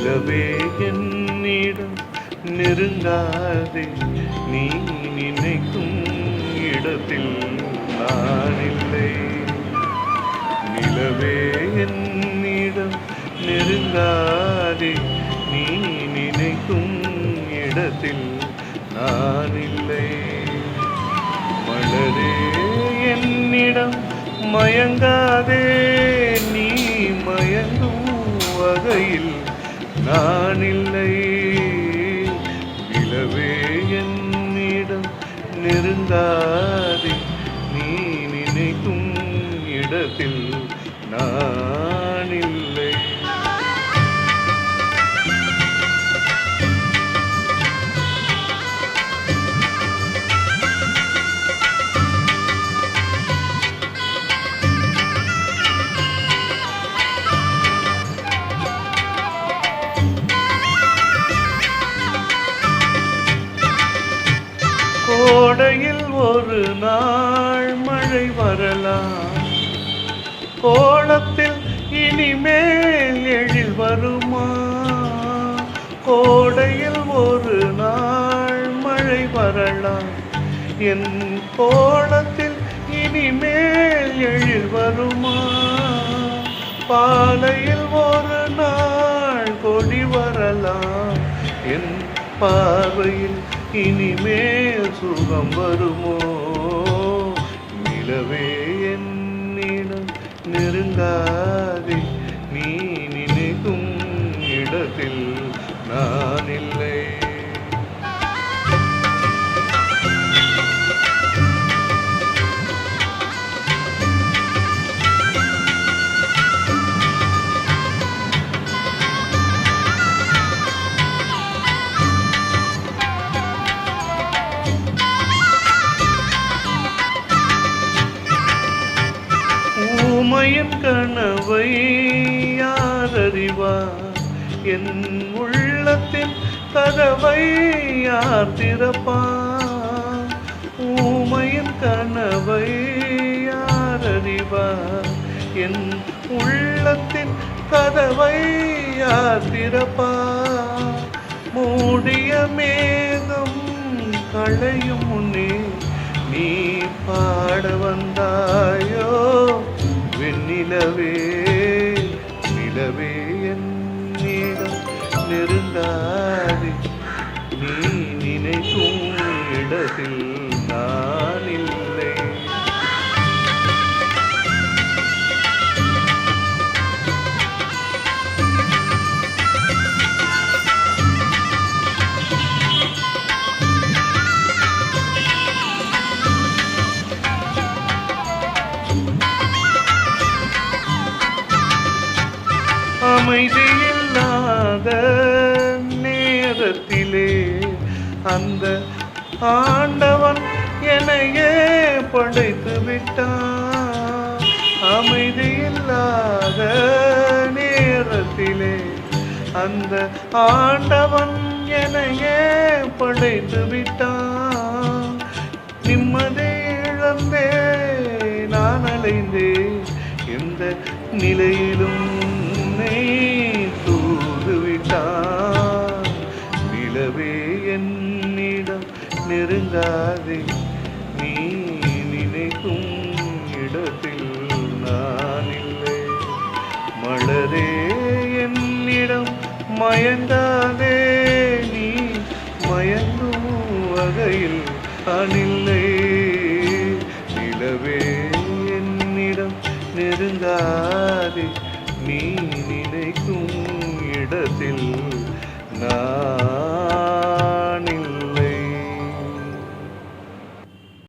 நிலவே என்னிடம் நெருங்காதே, நீ நினைக்கும் இடத்தில் நான் இல்லை. நிலவே என்னிடம் நெருங்காதே, நீ நினைக்கும் இடத்தில் நான் இல்லை. மலரே என்னிடம் மயங்காதே, நீ மயங்கும் வகையில் நான் இல்லை. நிலவே என்னிடம் நெருங்காதே, நீ நினைக்கும் இடத்தில் நான் இல்லை. கோடையில் ஒரு நாள் மழை வரலாம், கோலத்தில் இனிமேல் எழில் வருமா? கோடையில் ஒரு நாள் மழை வரலாம், என் கோலத்தில் இனிமேல் எழில் வருமா? பாலையில் ஒரு நாள் கொடி வரலாம், என் பார்வையில் இனிமேல் சுகம் வருமோ? நிலவே என்னிடம் நெருங்காதே, நீ நினைக்கும் இடத்தில் நான் இல்லை. ஊமையின் கனவை யார் அறிவார், என் உள்ளத்தின் கதவை யார் திறப்பார்? ஊமையின் கனவை யார் அறிவார், என் உள்ளத்தின் கதவை யார் திறப்பார்? மூடிய மேகம் களையும் முன்னே நீ பாட வந்தாயோ? வெண்ணிலவே நிலவே என்னிடம் நெருங்காதே, நீ நினைக்கும் இடத்தில் நான் இல்லை. அமைதியில்லாத நேரத்திலே அந்த ஆண்டவன் என்னையே படைத்து விட்டான். அமைதியில்லாத நேரத்திலே அந்த ஆண்டவன் என்னையே படைத்து விட்டான். நிம்மதி இழந்தே நான் அலைந்தேன், எந்த நிலையிலும் தூதுவிட்டான். நிலவே என்னிடம் நெருங்காதே, நீ நினைக்கும் இடத்தில் நான் இல்லை. மலரே என்னிடம் மயங்காதே, நீ மயங்கும் வகையில் நான் இல்லை. நிலவே என்னிடம் நெருங்காதே, நீ நினை